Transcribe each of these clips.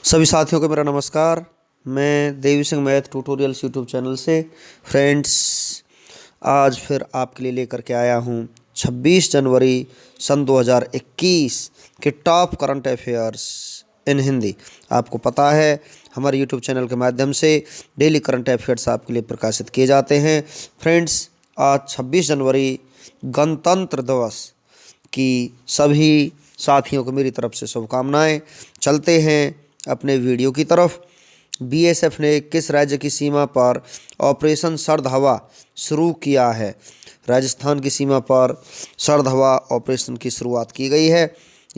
सभी साथियों को मेरा नमस्कार। मैं Devi Singh math tutorials YouTube channel से फ्रेंड्स आज फिर आपके लिए लेकर के आया हूँ 26 जनवरी सन 2021 के top current affairs in Hindi. आपको पता है हमारे यूट्यूब चैनल के माध्यम से डेली करंट अफेयर्स आपके लिए प्रकाशित किए जाते हैं। फ्रेंड्स आज 26 जनवरी गणतंत्र दिवस की सभी साथियों को मेरी तरफ से शुभकामनाएं। चलते हैं अपने वीडियो की तरफ। बीएसएफ ने किस राज्य की सीमा पर ऑपरेशन सर्द हवा शुरू किया है? राजस्थान की सीमा पर सर्द हवा ऑपरेशन की शुरुआत की गई है।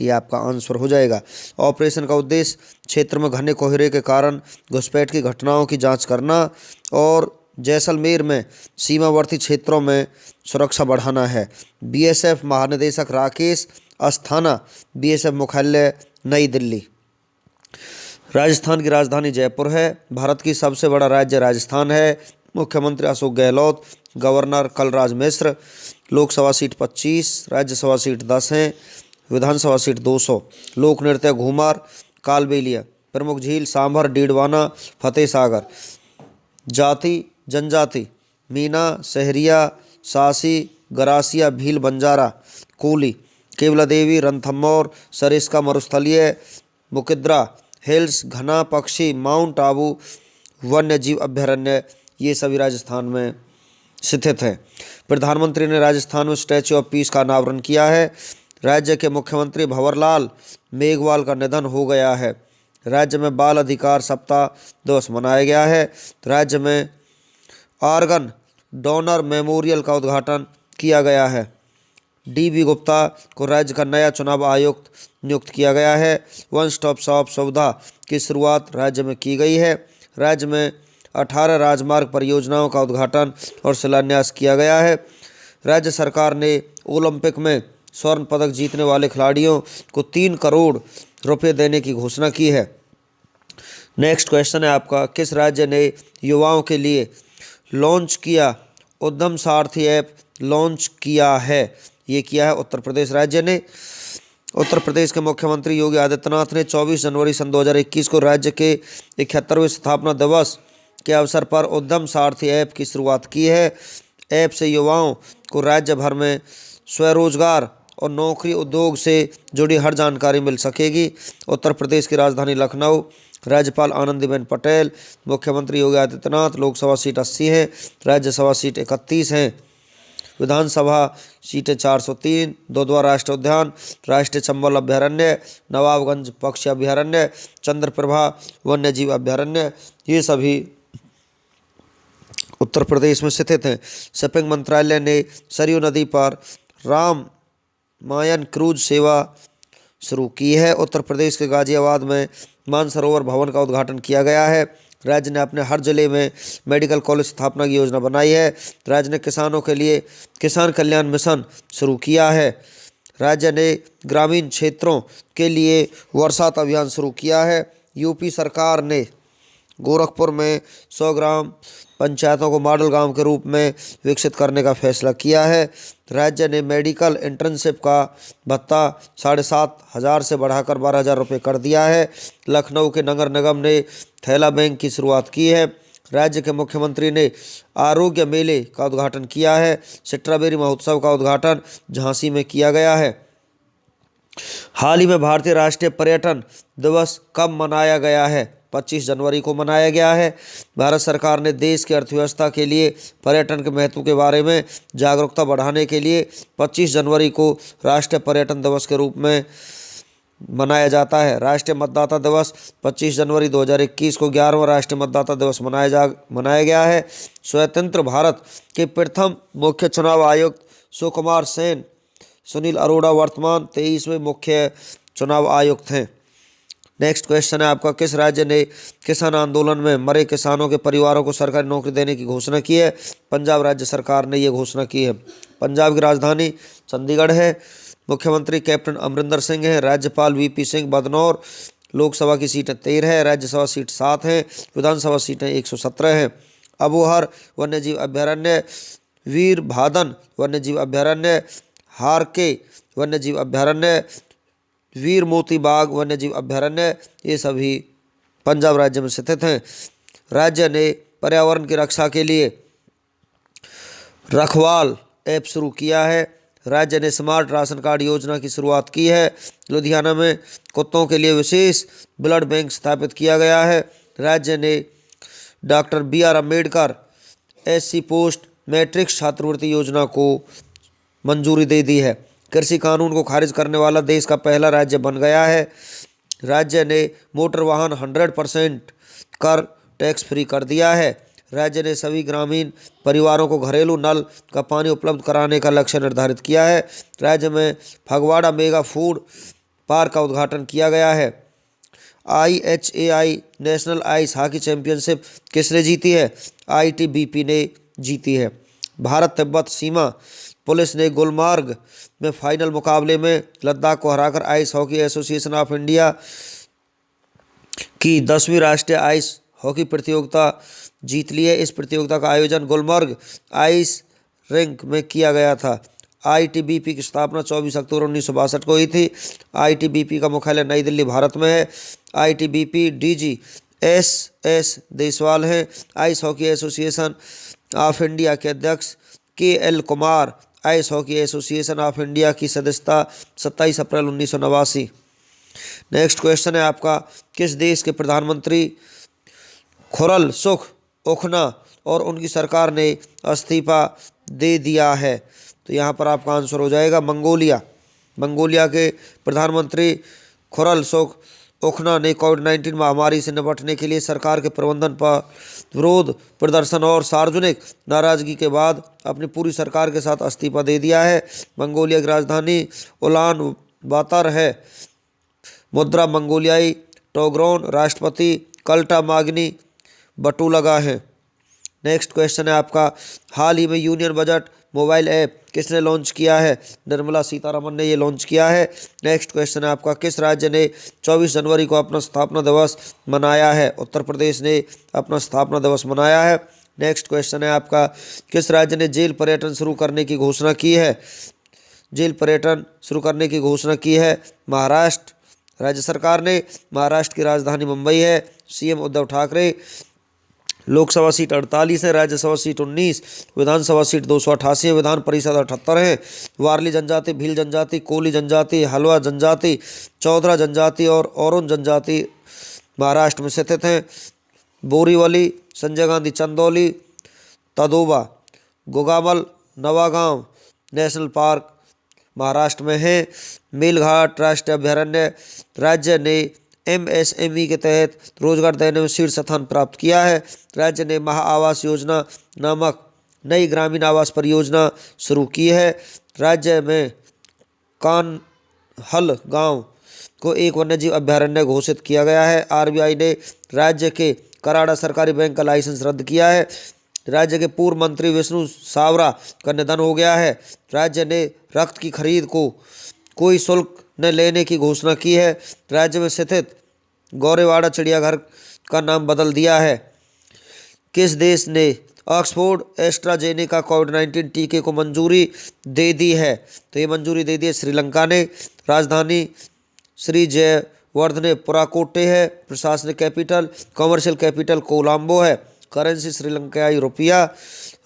ये आपका आंसर हो जाएगा। ऑपरेशन का उद्देश्य क्षेत्र में घने कोहरे के कारण घुसपैठ की घटनाओं की जांच करना और जैसलमेर में सीमावर्ती क्षेत्रों में सुरक्षा बढ़ाना है। बीएसएफ महानिदेशक राकेश अस्थाना, बीएसएफ मुख्यालय नई दिल्ली। राजस्थान की राजधानी जयपुर है। भारत की सबसे बड़ा राज्य राजस्थान है। मुख्यमंत्री Ashok Gehlot, governor Kalraj Mishra. Lok Sabha seat 25, Rajya Sabha seat 10 हैं, विधानसभा सीट 200। लोक नृत्य घूमर, कालबेलिया। प्रमुख झील सांभर, डीडवाना, फतेह सागर। जाति जनजाति मीना, सहरिया, सासी, गरासिया, भील, बंजारा, कोली। केवला देवी, रणथंभौर, सरिस्का, मरुस्थलीय, मुकिद्रा हिल्स, घना पक्षी, माउंट आबू वन्य जीव अभ्यारण्य। ये सभी राजस्थान में स्थित है। प्रधानमंत्री ने राजस्थान में स्टैच्यू ऑफ पीस का अनावरण किया है। राज्य के मुख्यमंत्री भंवरलाल मेघवाल का निधन हो गया है। राज्य में बाल अधिकार सप्ताह दिवस मनाया गया है। राज्य में ऑर्गन डोनर मेमोरियल का उद्घाटन किया गया है। डीबी गुप्ता को राज्य का नया चुनाव आयुक्त नियुक्त किया गया है। वन स्टॉप शॉप सुविधा की शुरुआत राज्य में की गई है। राज्य में 18 राजमार्ग परियोजनाओं का उद्घाटन और शिलान्यास किया गया है। राज्य सरकार ने ओलंपिक में स्वर्ण पदक जीतने वाले खिलाड़ियों को 3 करोड़ रुपए देने की घोषणा की है। नेक्स्ट क्वेश्चन है आपका, किस राज्य ने युवाओं के लिए लॉन्च किया उद्यम सारथी ऐप लॉन्च किया है? ये किया है उत्तर प्रदेश राज्य ने। उत्तर प्रदेश के मुख्यमंत्री योगी आदित्यनाथ ने 24 जनवरी सन 2021 को राज्य के 71वें स्थापना दिवस के अवसर पर उद्यम सारथी ऐप की शुरुआत की है। ऐप से युवाओं को राज्य भर में स्वरोजगार और नौकरी उद्योग से जुड़ी हर जानकारी मिल सकेगी। उत्तर प्रदेश की राजधानी लखनऊ। राज्यपाल आनंदीबेन पटेल, मुख्यमंत्री योगी आदित्यनाथ। लोकसभा सीट 80 है, राज्यसभा सीट 31 हैं, विधानसभा सीटें 403। दुधवा राष्ट्रीय उद्यान, राष्ट्रीय चंबल अभ्यारण्य, नवाबगंज पक्षी अभ्यारण्य, चंद्रप्रभा वन्य जीव अभ्यारण्य। ये सभी उत्तर प्रदेश में स्थित हैं। शिपिंग मंत्रालय ने सरयू नदी पर रामायण क्रूज सेवा शुरू की है। उत्तर प्रदेश के गाजियाबाद में मानसरोवर भवन का उद्घाटन किया गया है। राज्य ने अपने हर जिले में मेडिकल कॉलेज स्थापना की योजना बनाई है। राज्य ने किसानों के लिए किसान कल्याण मिशन शुरू किया है। राज्य ने ग्रामीण क्षेत्रों के लिए वर्षात अभियान शुरू किया है। यूपी सरकार ने गोरखपुर में 100 ग्राम पंचायतों को मॉडल गांव के रूप में विकसित करने का फैसला किया है। राज्य ने मेडिकल इंटर्नशिप का भत्ता 7,500 से बढ़ाकर 12,000 रुपये कर दिया है। लखनऊ के नगर निगम ने थैला बैंक की शुरुआत की है। राज्य के मुख्यमंत्री ने आरोग्य मेले का उद्घाटन किया है। स्ट्रॉबेरी महोत्सव का उद्घाटन झांसी में किया गया है। हाल ही में भारतीय राष्ट्रीय पर्यटन दिवस कब मनाया गया है? 25 जनवरी को मनाया गया है। भारत सरकार ने देश की अर्थव्यवस्था के लिए पर्यटन के महत्व के बारे में जागरूकता बढ़ाने के लिए 25 जनवरी को राष्ट्रीय पर्यटन दिवस के रूप में मनाया जाता है। राष्ट्रीय मतदाता दिवस 25 जनवरी 2021 को 11वां राष्ट्रीय मतदाता दिवस मनाया गया है। स्वतंत्र भारत के प्रथम मुख्य चुनाव आयुक्त सुकुमार सेन सुनील अरोड़ा वर्तमान 23वें मुख्य चुनाव आयुक्त हैं। नेक्स्ट क्वेश्चन है आपका, किस राज्य ने किसान आंदोलन में मरे किसानों के परिवारों को सरकारी नौकरी देने की घोषणा की है? पंजाब राज्य सरकार ने यह घोषणा की है। पंजाब की राजधानी चंडीगढ़ है। मुख्यमंत्री कैप्टन अमरिंदर सिंह हैं। राज्यपाल वीपी सिंह बदनौर। लोकसभा की सीटें 13 है, राज्यसभा सीट 7 हैं, विधानसभा सीटें 117 हैं। अबोहर वन्य जीव अभ्यारण्य, वीर भादन वन्य जीव अभ्यारण्य, हारके वन्य जीव अभ्यारण्य, वीर मोती बाग वन्य जीव अभ्यारण्य, ये सभी पंजाब राज्य में स्थित हैं। राज्य ने पर्यावरण की रक्षा के लिए रखवाल ऐप शुरू किया है। राज्य ने स्मार्ट राशन कार्ड योजना की शुरुआत की है। लुधियाना में कुत्तों के लिए विशेष ब्लड बैंक स्थापित किया गया है। राज्य ने doctor BR Ambedkar SC post matric छात्रवृत्ति योजना को मंजूरी दे दी है। कृषि कानून को खारिज करने वाला देश का पहला राज्य बन गया है। राज्य ने मोटर वाहन 100% कर टैक्स फ्री कर दिया है। राज्य ने सभी ग्रामीण परिवारों को घरेलू नल का पानी उपलब्ध कराने का लक्ष्य निर्धारित किया है। राज्य में फगवाड़ा मेगा फूड पार्क का उद्घाटन किया गया है। IHAI national ice hockey championship किसने जीती है? ITBP ने जीती है। भारत तिब्बत सीमा पुलिस ने गुलमर्ग में फाइनल मुकाबले में लद्दाख को हराकर ice hockey association of India की 10वीं राष्ट्रीय आइस हॉकी प्रतियोगिता जीत ली है। इस प्रतियोगिता का आयोजन गुलमर्ग आइस रिंक में किया गया था। ITBP की स्थापना 24 अक्टूबर 1962 को हुई थी। ITBP का मुख्यालय नई दिल्ली, भारत में है। ITBP DG SS देसवाल हैं। Ice hockey association of India के अध्यक्ष KL Kumar. Ice hockey association of India की सदस्यता 27 अप्रैल 1989। नेक्स्ट क्वेश्चन है आपका, किस देश के प्रधानमंत्री खुरल सुख उखना और उनकी सरकार ने इस्तीफा दे दिया है? तो यहाँ पर आपका आंसर हो जाएगा मंगोलिया। मंगोलिया के प्रधानमंत्री खुरल सुख उखना ने कोविड-19 महामारी से निपटने के लिए सरकार के प्रबंधन पर विरोध प्रदर्शन और सार्वजनिक नाराजगी के बाद अपनी पूरी सरकार के साथ इस्तीफा दे दिया है। मंगोलिया की राजधानी उलान बातर है। मुद्रा मंगोलियाई टोग्रोन। राष्ट्रपति कल्टामाग्नी बटुलगा है। नेक्स्ट क्वेश्चन है आपका, हाल ही में यूनियन बजट मोबाइल ऐप किसने लॉन्च किया है? निर्मला सीतारमन ने ये लॉन्च किया है। नेक्स्ट क्वेश्चन है आपका, किस राज्य ने 24 जनवरी को अपना स्थापना दिवस मनाया है? उत्तर प्रदेश ने अपना स्थापना दिवस मनाया है। नेक्स्ट क्वेश्चन है आपका, किस राज्य ने जेल पर्यटन शुरू करने की घोषणा की है? जेल पर्यटन शुरू करने की घोषणा की है महाराष्ट्र राज्य सरकार ने। महाराष्ट्र की राजधानी मुंबई है। CM उद्धव ठाकरे। लोकसभा सीट 48 है, राज्यसभा सीट 19, विधानसभा सीट 288 है, विधान परिषद 78 है। वारली जनजाति, भील जनजाति, कोली जनजाति, हलवा जनजाति, चौधरा जनजाति और औरों जनजाति महाराष्ट्र में स्थित हैं। बोरीवली, संजय गांधी चंदौली, तदोबा, गोगामल, नवागांव नेशनल पार्क महाराष्ट्र में है। मेलघाट राष्ट्रीय अभयारण्य। राज्य ने MSME के तहत रोजगार देने में शीर्ष स्थान प्राप्त किया है। राज्य ने महा आवास योजना नामक नई ग्रामीण आवास परियोजना शुरू की है। राज्य में कान्हल गांव को एक वन्यजीव अभयारण्य घोषित किया गया है। RBI ने राज्य के कराड़ा सरकारी बैंक का लाइसेंस रद्द किया है। राज्य के पूर्व मंत्री विष्णु सावरा का निधन हो गया है। राज्य ने रक्त की खरीद को कोई शुल्क न लेने की घोषणा की है। राज्य में स्थित गौरेवाड़ा चिड़ियाघर का नाम बदल दिया है। किस देश ने ऑक्सफोर्ड एस्ट्राजेनेका कोविड-19 टीके को मंजूरी दे दी है? तो ये मंजूरी दे दी है श्रीलंका ने। राजधानी श्री जयवर्धनेपुरा कोटे है। प्रशासनिक कैपिटल, कॉमर्शियल कैपिटल कोलंबो है। करेंसी श्रीलंकाई रुपया।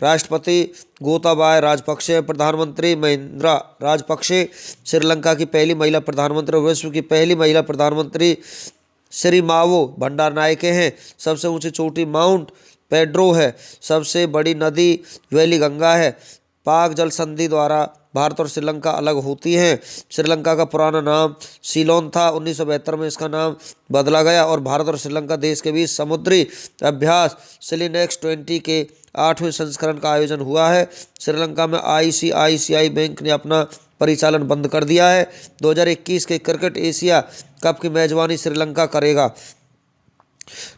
राष्ट्रपति गोताबाया राजपक्षे। प्रधानमंत्री महिंद्रा राजपक्षे श्रीलंका की पहली महिला प्रधानमंत्री और विश्व की पहली महिला प्रधानमंत्री श्री मावो भंडारनायके हैं। सबसे ऊंची चोटी माउंट पेड्रो है। सबसे बड़ी नदी वैली गंगा है। पाक जल संधि द्वारा भारत और श्रीलंका अलग होती हैं। श्रीलंका का पुराना नाम सीलोन था। 1972 में इसका नाम बदला गया और भारत और श्रीलंका देश के बीच समुद्री अभ्यास सिलिनेक्स 20 के 8वें संस्करण का आयोजन हुआ है। श्रीलंका में ICICI बैंक ने अपना परिचालन बंद कर दिया है। 2021 के क्रिकेट एशिया कप की मेजबानी श्रीलंका करेगा।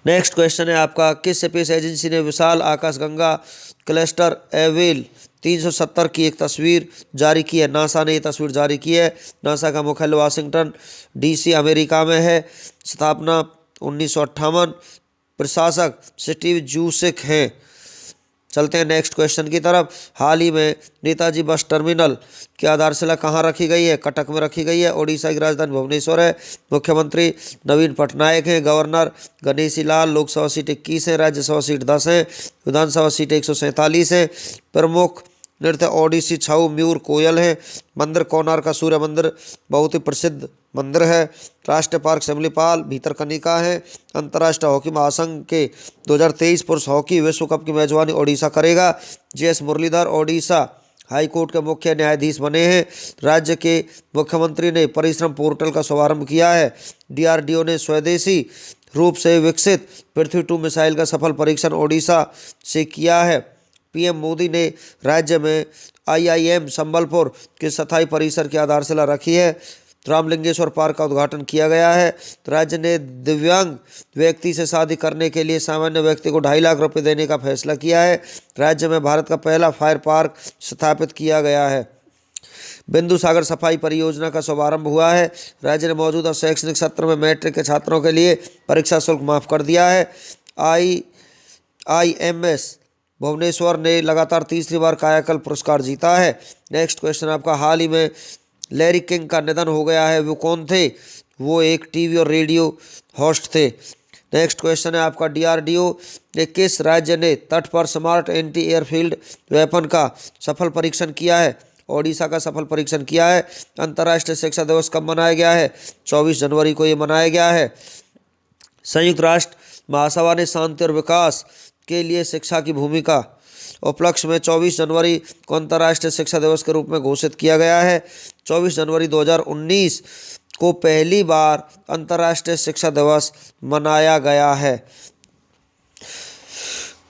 नेक्स्ट क्वेश्चन है आपका, किस स्पेस एजेंसी ने विशाल आकाशगंगा क्लस्टर एवेल 370 की एक तस्वीर जारी की है? नासा ने ये तस्वीर जारी की है। नासा का मुख्यालय वाशिंगटन DC अमेरिका में है। स्थापना 1958। प्रशासक स्टीव जूसिक हैं। चलते हैं नेक्स्ट क्वेश्चन की तरफ। हाल ही में नेताजी बस टर्मिनल की आधारशिला कहाँ रखी गई है? कटक में रखी गई है। ओडिशा की राजधानी भुवनेश्वर है। मुख्यमंत्री नवीन पटनायक हैं। गवर्नर गणेशी लाल। लोकसभा सीट 21 है, राज्यसभा सीट 10 है, विधानसभा सीट 147 है। प्रमुख नृत्य ओडिसी छऊ म्यूर कोयल है। मंदिर कोणार्क का सूर्य मंदिर बहुत ही प्रसिद्ध मंदिर है। राष्ट्रीय पार्क शिमलीपाल भितरकनिका है। अंतर्राष्ट्रीय हॉकी महासंघ के 2023 पुरुष हॉकी विश्व कप की मेजबानी ओडिशा करेगा। JS मुरलीधर ओडिशा हाईकोर्ट के मुख्य न्यायाधीश बने हैं। राज्य के मुख्यमंत्री ने परिश्रम पोर्टल का शुभारंभ किया है। DRDO ने स्वदेशी रूप से विकसित पृथ्वी 2 मिसाइल का सफल परीक्षण ओडिशा से किया है। PM मोदी ने राज्य में IIM संबलपुर के स्थायी परिसर की आधारशिला रखी है। रामलिंगेश्वर पार्क का उद्घाटन किया गया है। राज्य ने दिव्यांग व्यक्ति से शादी करने के लिए सामान्य व्यक्ति को 2.5 लाख रुपए देने का फैसला किया है। राज्य में भारत का पहला फायर पार्क स्थापित किया गया है। बिंदु सागर सफाई परियोजना का शुभारंभ हुआ है। राज्य ने मौजूदा शैक्षणिक सत्र में मैट्रिक के छात्रों के लिए परीक्षा शुल्क माफ कर दिया है। IIMS भुवनेश्वर ने लगातार तीसरी बार कायाकल्प पुरस्कार जीता है। नेक्स्ट क्वेश्चन आपका, हाल ही में लैरी किंग का निधन हो गया है। वो कौन थे? वो एक टीवी और रेडियो होस्ट थे। नेक्स्ट क्वेश्चन है आपका, DRDO ने किस राज्य ने तट पर स्मार्ट एंटी एयरफील्ड वेपन का सफल परीक्षण किया है? ओडिशा का सफल परीक्षण किया है। अंतर्राष्ट्रीय शिक्षा दिवस कब मनाया गया है? 24 जनवरी को ये मनाया गया है। संयुक्त राष्ट्र महासभा ने शांति और विकास के लिए शिक्षा की भूमिका उपलक्ष्य में 24 जनवरी को अंतर्राष्ट्रीय शिक्षा दिवस के रूप में घोषित किया गया है। 24 जनवरी 2019 को पहली बार अंतर्राष्ट्रीय शिक्षा दिवस मनाया गया है।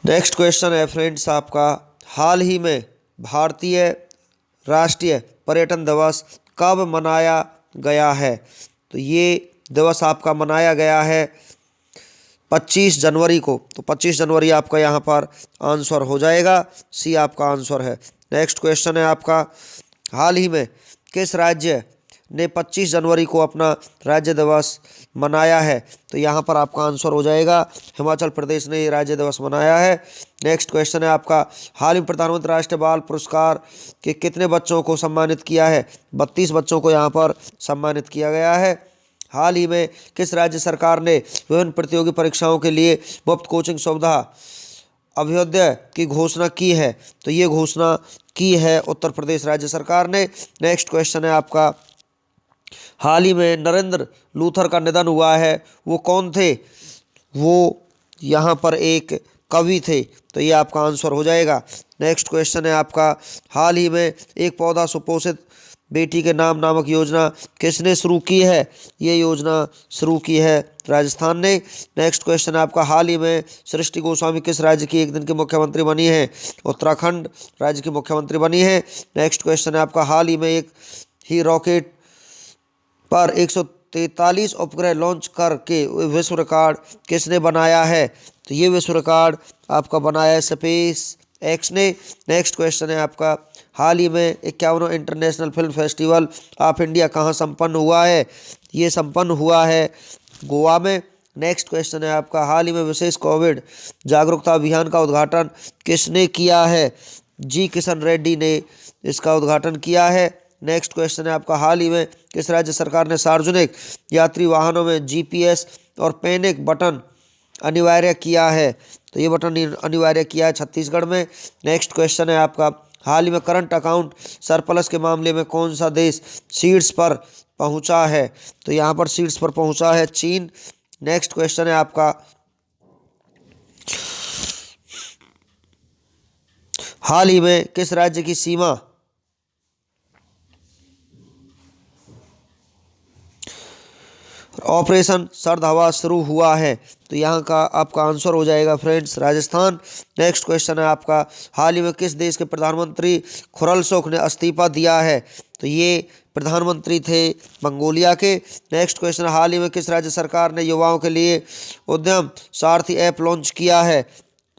नेक्स्ट क्वेश्चन है फ्रेंड्स आपका, हाल ही में भारतीय राष्ट्रीय पर्यटन दिवस कब मनाया गया है? तो ये दिवस आपका मनाया गया है 25 जनवरी को। तो 25 जनवरी आपका यहाँ पर आंसर हो जाएगा। सी आपका आंसर है। नेक्स्ट क्वेश्चन है आपका, हाल ही में किस राज्य ने 25 जनवरी को अपना राज्य दिवस मनाया है? तो यहाँ पर आपका आंसर हो जाएगा हिमाचल प्रदेश ने ये राज्य दिवस मनाया है। नेक्स्ट क्वेश्चन है आपका, हाल ही में प्रधानमंत्री राष्ट्रीय बाल पुरस्कार के कितने बच्चों को सम्मानित किया है? 32 बच्चों को यहाँ पर सम्मानित किया गया है। हाल ही में किस राज्य सरकार ने विभिन्न प्रतियोगी परीक्षाओं के लिए मुफ्त कोचिंग सुविधा अभ्युदय की घोषणा की है? तो ये घोषणा की है उत्तर प्रदेश राज्य सरकार ने। नेक्स्ट क्वेश्चन है आपका, हाल ही में नरेंद्र लूथर का निधन हुआ है। वो कौन थे? वो यहाँ पर एक कवि थे। तो ये आपका आंसर हो जाएगा। नेक्स्ट क्वेश्चन है आपका, हाल ही में एक पौधा सुपोषित बेटी के नाम नामक योजना किसने शुरू की है? ये योजना शुरू की है राजस्थान ने। नेक्स्ट क्वेश्चन आपका, हाल ही में सृष्टि गोस्वामी किस राज्य की एक दिन की मुख्यमंत्री बनी है? उत्तराखंड राज्य की मुख्यमंत्री बनी है। नेक्स्ट क्वेश्चन है आपका, हाल ही में एक ही रॉकेट पर 143 उपग्रह लॉन्च करके विश्व रिकॉर्ड किसने बनाया है? तो ये विश्व रिकॉर्ड आपका बनाया है स्पेस एक्स ने। नेक्स्ट क्वेश्चन है आपका, हाल ही में 51वां international film festival of India कहाँ संपन्न हुआ है? ये संपन्न हुआ है गोवा में। नेक्स्ट क्वेश्चन है आपका, हाल ही में विशेष कोविड जागरूकता अभियान का उद्घाटन किसने किया है? जी किशन रेड्डी ने इसका उद्घाटन किया है। नेक्स्ट क्वेश्चन है आपका, हाल ही में किस राज्य सरकार ने सार्वजनिक यात्री वाहनों में GPS और पैनिक बटन अनिवार्य किया है? तो ये बटन अनिवार्य किया है छत्तीसगढ़ में। नेक्स्ट क्वेश्चन है आपका, हाल ही में करंट अकाउंट सरप्लस के मामले में कौन सा देश शीर्ष पर पहुंचा है? तो यहाँ पर शीर्ष पर पहुंचा है चीन। नेक्स्ट क्वेश्चन है आपका, हाल ही में किस राज्य की सीमा ऑपरेशन सर्द हवा शुरू हुआ है? तो यहाँ का आपका आंसर हो जाएगा फ्रेंड्स राजस्थान। नेक्स्ट क्वेश्चन है आपका, हाल ही में किस देश के प्रधानमंत्री खुरलसुख ने इस्तीफा दिया है? तो ये प्रधानमंत्री थे मंगोलिया के। नेक्स्ट क्वेश्चन, हाल ही में किस राज्य सरकार ने युवाओं के लिए उद्यम सारथी ऐप लॉन्च किया है?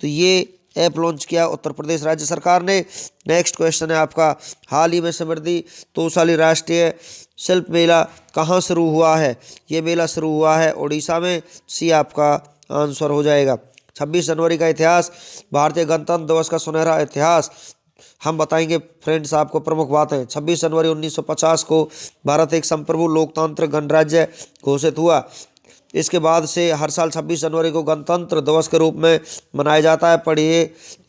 तो ये ऐप लॉन्च किया उत्तर प्रदेश राज्य सरकार ने। नेक्स्ट क्वेश्चन है आपका, हाल ही में समृद्धि तोसाली राष्ट्रीय शिल्प मेला कहाँ शुरू हुआ है? ये मेला शुरू हुआ है उड़ीसा में। सी आपका आंसर हो जाएगा। 26 जनवरी का इतिहास, भारतीय गणतंत्र दिवस का सुनहरा इतिहास हम बताएंगे फ्रेंड्स आपको। प्रमुख बातें, 26 जनवरी 1950 को भारत एक संप्रभु लोकतांत्रिक गणराज्य घोषित हुआ। इसके बाद से हर साल 26 जनवरी को गणतंत्र दिवस के रूप में मनाया जाता है। पढ़िए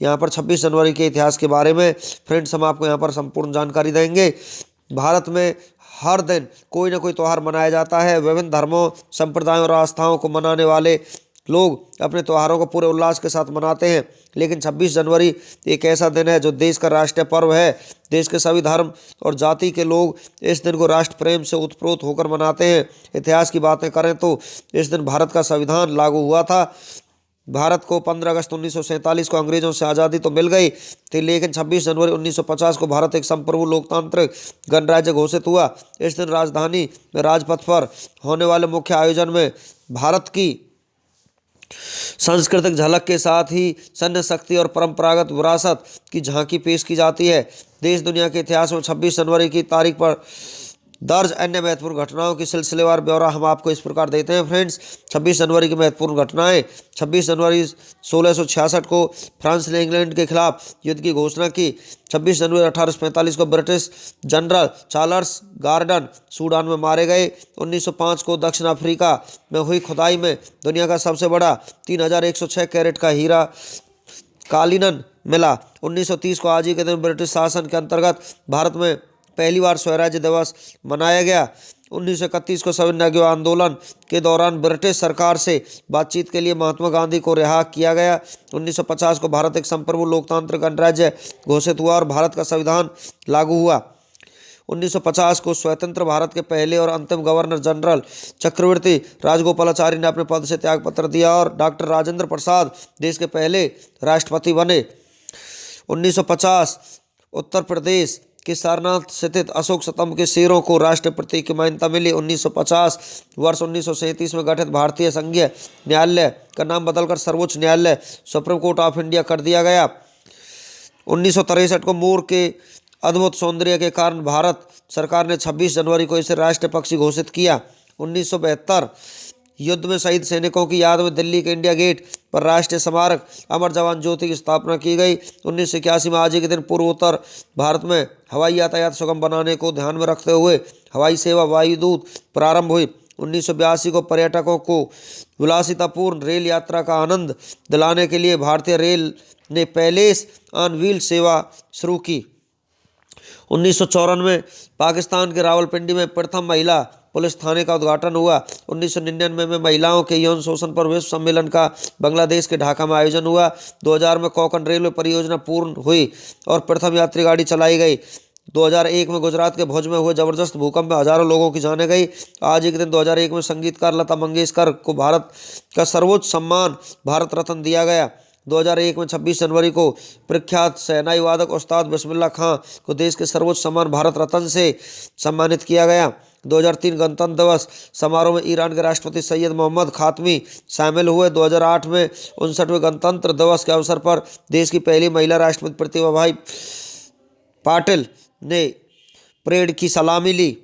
यहाँ पर 26 जनवरी के इतिहास के बारे में फ्रेंड्स, हम आपको यहाँ पर संपूर्ण जानकारी देंगे। भारत में हर दिन कोई ना कोई त्यौहार मनाया जाता है। विभिन्न धर्मों, संप्रदायों और आस्थाओं को मनाने वाले लोग अपने त्योहारों को पूरे उल्लास के साथ मनाते हैं, लेकिन 26 जनवरी एक ऐसा दिन है जो देश का राष्ट्रीय पर्व है। देश के सभी धर्म और जाति के लोग इस दिन को राष्ट्र प्रेम से उत्प्रोत होकर मनाते हैं। इतिहास की बातें करें तो इस दिन भारत का संविधान लागू हुआ था। भारत को 15 अगस्त 1947 को अंग्रेजों से आज़ादी तो मिल गई थी, लेकिन 26 जनवरी 1950 को भारत एक संप्रभु लोकतांत्रिक गणराज्य घोषित हुआ। इस दिन राजधानी में राजपथ पर होने वाले मुख्य आयोजन में भारत की सांस्कृतिक झलक के साथ ही सैन्य शक्ति और परंपरागत विरासत की झांकी पेश की जाती है। देश दुनिया के इतिहास में 26 जनवरी की तारीख पर दर्ज अन्य महत्वपूर्ण घटनाओं की सिलसिलेवार ब्यौरा हम आपको इस प्रकार देते हैं फ्रेंड्स। 26 जनवरी की महत्वपूर्ण घटनाएं। 26 जनवरी 1666 को फ्रांस ने इंग्लैंड के खिलाफ युद्ध की घोषणा की। 26 जनवरी 1845 को British general Charles Gordon Sudan में मारे गए। 1905 को दक्षिण अफ्रीका में हुई खुदाई में दुनिया का सबसे बड़ा 3106 कैरेट का हीरा कालीनन मिला। 1930 को आज ही के दिन ब्रिटिश शासन के अंतर्गत भारत में पहली बार स्वराज्य दिवस मनाया गया। 1931 को सविनय आंदोलन के दौरान ब्रिटिश सरकार से बातचीत के लिए महात्मा गांधी को रिहा किया गया। 1950 को भारत एक संप्रभु लोकतांत्रिक गणराज्य घोषित हुआ और भारत का संविधान लागू हुआ। 1950 को स्वतंत्र भारत के पहले और अंतिम गवर्नर जनरल चक्रवर्ती राजगोपालाचारी ने अपने पद से त्यागपत्र दिया और डॉक्टर राजेंद्र प्रसाद देश के पहले राष्ट्रपति बने। 1950 उत्तर प्रदेश के सारनाथ स्थित अशोक स्तंभ के सिरों को राष्ट्रीय प्रतीक की मान्यता मिली। 1950 वर्ष 1937 में गठित भारतीय संघीय न्यायालय का नाम बदलकर सर्वोच्च न्यायालय सुप्रीम कोर्ट ऑफ इंडिया कर दिया गया। 1963 को मोर के अद्भुत सौंदर्य के कारण भारत सरकार ने 26 जनवरी को इसे राष्ट्रीय पक्षी घोषित किया। 1972 युद्ध में शहीद सैनिकों की याद में दिल्ली के इंडिया गेट पर राष्ट्रीय स्मारक अमर जवान ज्योति की स्थापना की गई। 1981 में आज ही के दिन पूर्वोत्तर भारत में हवाई यातायात सुगम बनाने को ध्यान में रखते हुए हवाई सेवा वायुदूत प्रारंभ हुई। 1982 को पर्यटकों को विलासितापूर्ण रेल यात्रा का आनंद दिलाने के लिए भारतीय रेल ने पैलेस ऑन व्हील सेवा शुरू की। 1994 में पाकिस्तान के रावलपिंडी में प्रथम महिला पुलिस थाने का उद्घाटन हुआ। 1999 में महिलाओं के यौन शोषण पर विश्व सम्मेलन का बांग्लादेश के ढाका में आयोजन हुआ। 2000 में कोंकण रेलवे परियोजना पूर्ण हुई और प्रथम यात्री गाड़ी चलाई गई। 2001 में गुजरात के भुज में हुए जबरदस्त भूकंप में हजारों लोगों की जानें गई। आज ही के दिन 2001 में संगीतकार लता मंगेशकर को भारत का सर्वोच्च सम्मान भारत रत्न दिया गया। 2001 में 26 जनवरी को प्रख्यात शहनाई वादक उस्ताद बिस्मिल्लाह खां को देश के सर्वोच्च सम्मान भारत रत्न से सम्मानित किया गया। 2003 गणतंत्र दिवस समारोह में ईरान के राष्ट्रपति सैयद मोहम्मद खातमी शामिल हुए। 2008 में 59वें गणतंत्र दिवस के अवसर पर देश की पहली महिला राष्ट्रपति प्रतिभा भाई पाटिल ने परेड की सलामी ली।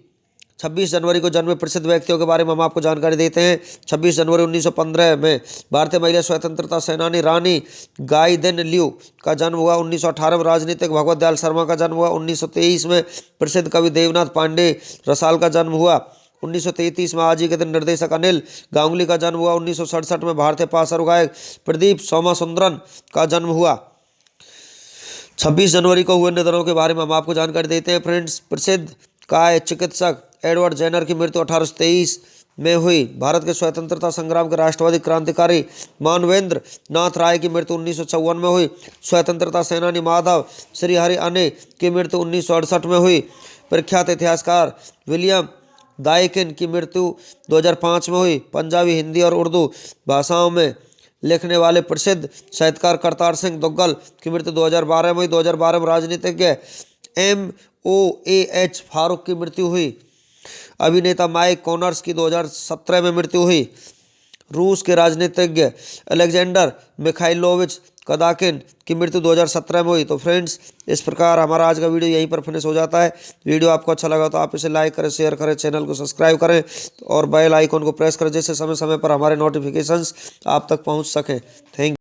26 जनवरी को जन्मे प्रसिद्ध व्यक्तियों के बारे में हम आपको जानकारी देते हैं। 26 जनवरी 1915 में भारतीय महिला स्वतंत्रता सेनानी रानी गाइदिन ल्यू का जन्म हुआ। 1918 में राजनीतिक भगवत दयाल शर्मा का जन्म हुआ। 1923 में प्रसिद्ध कवि देवनाथ पांडे रसाल का जन्म हुआ। 1933 में आज ही के दिन निर्देशक अनिल गांगुली का जन्म हुआ। 1967 में भारतीय पार्श्व गायक प्रदीप सोमासुंदरन का जन्म हुआ। 26 जनवरी को हुए निधनों के बारे में हम आपको जानकारी देते हैं फ्रेंड्स। प्रसिद्ध काय चिकित्सक एडवर्ड जेनर की मृत्यु 1823 में हुई। भारत के स्वतंत्रता संग्राम के राष्ट्रवादी क्रांतिकारी मानवेंद्र नाथ राय की मृत्यु 1954 में हुई। स्वतंत्रता सेनानी माधव श्री हरि अने की मृत्यु 1968 में हुई। प्रख्यात इतिहासकार विलियम दायकिन की मृत्यु 2005 में हुई। पंजाबी, हिंदी और उर्दू भाषाओं में लिखने वाले प्रसिद्ध साहित्यकार करतार सिंह दुग्गल की मृत्यु 2012 में हुई। 2012 में राजनीतिज्ञ MOAH फारूक की मृत्यु हुई। अभिनेता माइक कॉनर्स की 2017 में मृत्यु हुई। रूस के राजनीतिज्ञ अलेक्जेंडर मिखाइलोविच कदाकिन की मृत्यु 2017 में हुई। तो फ्रेंड्स, इस प्रकार हमारा आज का वीडियो यहीं पर फिनिश हो जाता है। वीडियो आपको अच्छा लगा तो आप इसे लाइक करें, शेयर करें, चैनल को सब्सक्राइब करें और बेल आइकन को प्रेस करें, जिससे समय समय पर हमारे नोटिफिकेशंस आप तक पहुंच सकें। थैंक